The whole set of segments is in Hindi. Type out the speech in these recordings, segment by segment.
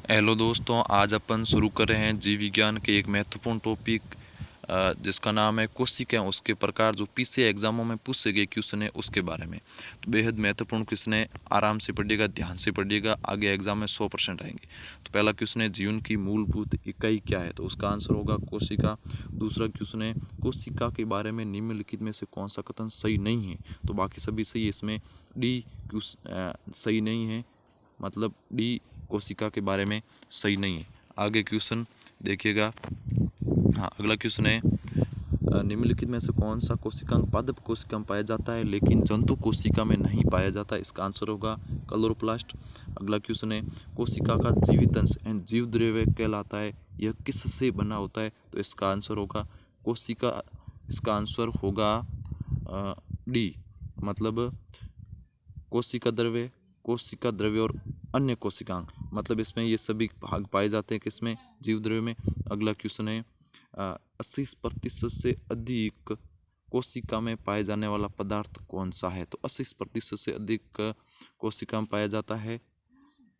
हेलो दोस्तों, आज अपन शुरू कर रहे हैं जीव विज्ञान के एक महत्वपूर्ण टॉपिक जिसका नाम है कोशिकाएं, उसके प्रकार जो पीछे एग्जामों में पूछे गए क्वेश्चन है उसके बारे में। तो बेहद महत्वपूर्ण क्वेश्चन है, आराम से पढ़िएगा, ध्यान से पढ़िएगा, आगे एग्जाम में 100% आएंगे। तो पहला क्वेश्चन है, जीवन की मूलभूत इकाई क्या है? तो उसका आंसर होगा कोशिका। दूसरा क्वेश्चन है, कोशिका के बारे में निम्नलिखित में से कौन सा कथन सही नहीं है? तो बाकी सभी सही है, इसमें डी सही नहीं है, मतलब डी कोशिका के बारे में सही नहीं है। आगे क्वेश्चन देखिएगा। हाँ, अगला क्वेश्चन है, निम्नलिखित में से कौन सा कोशिकांग पादप कोशिका में पाया जाता है लेकिन जंतु कोशिका में नहीं पाया जाता? इसका आंसर होगा क्लोरोप्लास्ट। अगला क्वेश्चन है, कोशिका का जीवित अंश एंड जीव द्रव्य कहलाता है, यह किससे बना होता है? तो इसका आंसर होगा कोशिका। इसका आंसर होगा डी, मतलब कोशिका द्रव्य और अन्य कोशिकांग, मतलब इसमें ये सभी भाग पाए जाते हैं किसमें? जीव द्रव्य में। अगला क्वेश्चन है, 80% से अधिक कोशिका में पाए जाने वाला पदार्थ कौन सा है? तो 80% से अधिक कोशिका में पाया जाता है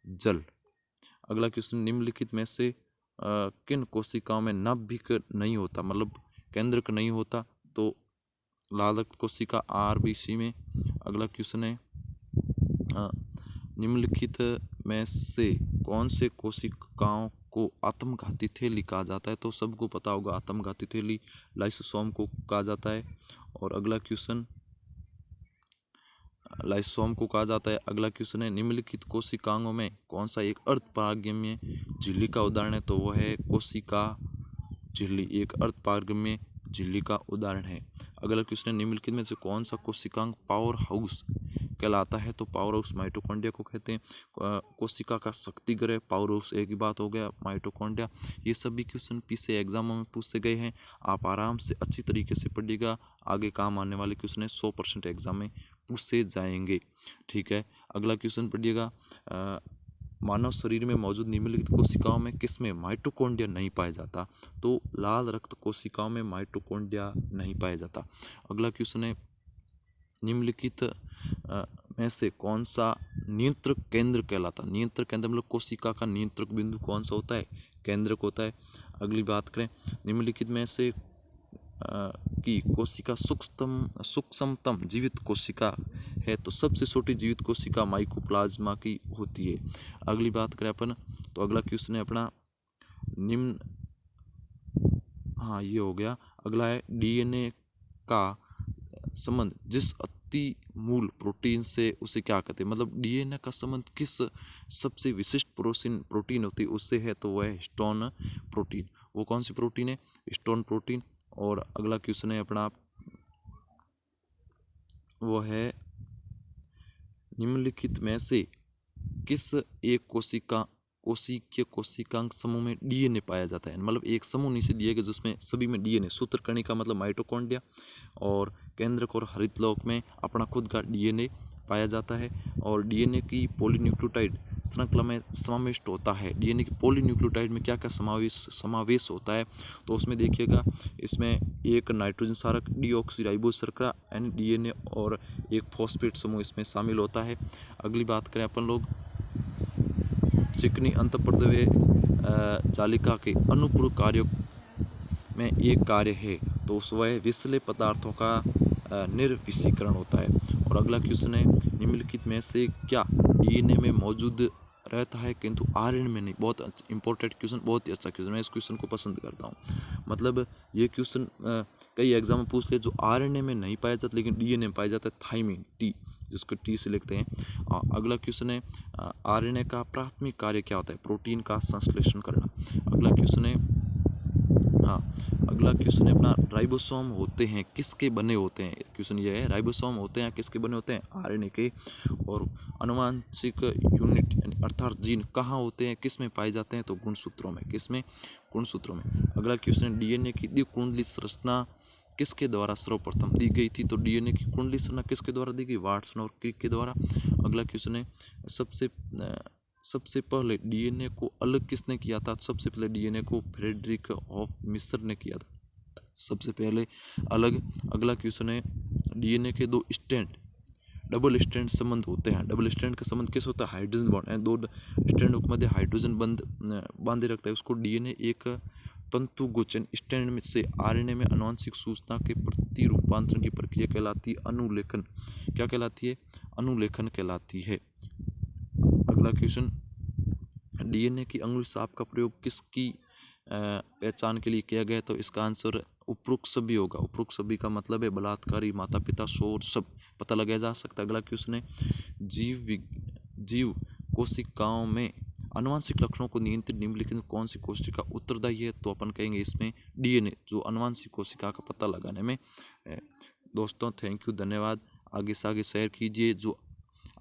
जल। अगला क्वेश्चन, निम्नलिखित में से किन कोशिकाओं में नाभिक नहीं होता, मतलब केंद्रक नहीं होता? तो लाल रक्त कोशिका आरबीसी में। अगला क्वेश्चन है, निम्नलिखित में से कौन से कोशिकाओं को आत्मघाती थैली कहा जाता है? तो सबको पता होगा, आत्मघाती थैली लाइसोसोम को कहा जाता है। और अगला क्वेश्चन, लाइसोसोम को कहा जाता है। अगला क्वेश्चन है, निम्नलिखित कोशिकाओं में कौन सा एक अर्धपारगम्य झिल्ली का उदाहरण है? तो वह है कोशिका झिल्ली, एक अर्धपारगम्य झिल्ली का उदाहरण है। अगला क्वेश्चन है, निम्नलिखित में से कौन सा कोशिकांग पावर हाउस कहलाता है? तो पावर हाउस माइटोकॉन्ड्रिया को कहते हैं। कोशिका का शक्ति ग्रह पावर हाउस एक ही बात हो गया, माइटोकॉन्ड्रिया। ये सभी क्वेश्चन पीछे एग्जामों में पूछे गए हैं, आप आराम से अच्छी तरीके से पढ़िएगा, आगे काम आने वाले क्वेश्चन है 100% एग्जाम में पूछे जाएंगे। ठीक है, अगला क्वेश्चन पढ़िएगा, मानव शरीर में मौजूद निम्नलिखित कोशिकाओं में किसमें माइटोकॉन्ड्रिया नहीं पाया जाता? तो लाल रक्त कोशिकाओं में माइटोकॉन्ड्रिया नहीं पाया जाता। अगला क्वेश्चन है, निम्नलिखित में से कौन सा नियंत्रक केंद्र कहलाता? नियंत्रक केंद्र मतलब कोशिका का नियंत्रक बिंदु कौन सा होता है? केंद्रक होता है। अगली बात करें, निम्नलिखित में से की कोशिका सूक्ष्मतम जीवित कोशिका है? तो सबसे छोटी जीवित कोशिका माइकोप्लाज्मा की होती है। अगली बात करें अपन, तो अगला क्वेश्चन है अपना निम्न, हाँ ये हो गया। अगला है, डीएनए का संबंध जिस अति मूल प्रोटीन से उसे क्या कहते हैं? मतलब डीएनए का संबंध किस सबसे विशिष्ट प्रोटीन होती है उससे है? तो वह है हिस्टोन प्रोटीन। वो कौन सी प्रोटीन है? Histone protein. और अगला क्वेश्चन है अपना, वो है, निम्नलिखित में से किस एक कोशिकांग समूह में डीएनए पाया जाता है? मतलब एक समूह नीचे दिए गए जिसमें सभी में डीएनए, सूत्रकर्णिका मतलब माइटोकॉन्ड्रिया, और केंद्रक और हरितलोक में अपना खुद का डीएनए पाया जाता है। और डीएनए की पॉलीन्यूक्लियोटाइड श्रृंखला में समाविष्ट होता है। डीएनए की पॉलीन्यूक्लियोटाइड में क्या क्या समावेश होता है? तो उसमें देखिएगा, इसमें एक नाइट्रोजन क्षारक डीऑक्सीराइबोज शर्करा यानी डीएनए और एक फॉस्फेट समूह इसमें शामिल होता है। अगली बात करें अपन लोग, चिकनी अंतःप्रदेशीय जालिका के अनुपूरक कार्यों में एक कार्य है, तो वह विषैले पदार्थों का निर्विषीकरण होता है। और अगला क्वेश्चन है, निम्नलिखित में से क्या डीएनए में मौजूद रहता है किंतु आरएनए में नहीं? बहुत इंपॉर्टेंट क्वेश्चन, बहुत ही अच्छा क्वेश्चन, मैं इस क्वेश्चन को पसंद करता हूँ। मतलब ये क्वेश्चन कई एग्जाम में पूछ ले, जो आरएनए में नहीं पाया जाता लेकिन डीएनए में पाया जाता है, थाइमिन, टी, जिसको टी से लिखते हैं। अगला क्वेश्चन है, आरएनए का प्राथमिक कार्य क्या होता है? प्रोटीन का संश्लेषण करना। अगला क्वेश्चन है, हाँ अगला क्वेश्चन है अपना, राइबोसोम होते हैं किसके बने होते हैं? क्वेश्चन ये है, राइबोसोम होते हैं किसके बने होते हैं? आरएनए के। और आनुवांशिक यूनिट यानी अर्थात जीन कहाँ होते हैं, किस में पाए जाते हैं? तो गुणसूत्रों में। किसमें? गुणसूत्रों में। अगला क्वेश्चन, डीएनए की द्विकुंडली संरचना किसके द्वारा सर्वप्रथम दी गई थी? तो डीएनए की कुंडली संरचना किसके द्वारा दी गई? वाटसन और क्रिक के द्वारा। अगला क्वेश्चन है, सबसे पहले डीएनए को अलग किसने किया था? सबसे पहले डीएनए को फ्रेडरिक ऑफ मिस्र ने किया था सबसे पहले अलग। अगला क्वेश्चन है, डीएनए के दो स्ट्रैंड डबल स्ट्रैंड संबंध होते हैं। डबल स्ट्रैंड का संबंध कैसे होता है? हाइड्रोजन बॉन्ड, दो स्ट्रैंडों के मध्य हाइड्रोजन बंध बांधे रखता है उसको डीएनए। एक तंतुगोचन स्ट्रैंड में से आरएनए में आनुवंशिक सूचना के प्रति रूपांतरण की प्रक्रिया कहलाती है अनुलेखन। क्या कहलाती है? अनुलेखन कहलाती है। अगला क्वेश्चन, डीएनए की अंगुली छाप का प्रयोग किसकी पहचान के लिए किया गया? तो इसका आंसर उपरोक्त सभी होगा। उपरोक्त सभी का मतलब है बलात्कारी, माता पिता, शोर, सब पता लगाया जा सकता है। अगला क्वेश्चन है, जीव कोशिकाओं में आनुवंशिक लक्षणों को नियंत्रित निम्नलिखित में कौन सी कोशिका उत्तरदायी है? तो अपन कहेंगे इसमें डीएनए, जो आनुवंशिक कोशिका का पता लगाने में है। दोस्तों थैंक यू, धन्यवाद। आगे से आगे शेयर कीजिए। जो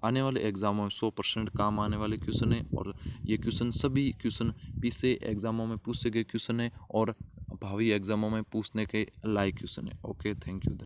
आने वाले एग्जामों में 100% काम आने वाले क्वेश्चन है, और ये क्वेश्चन सभी क्वेश्चन पिछले एग्जामों में पूछे गए क्वेश्चन है और भावी एग्जामों में पूछने के लायक क्वेश्चन है। Okay, thank you.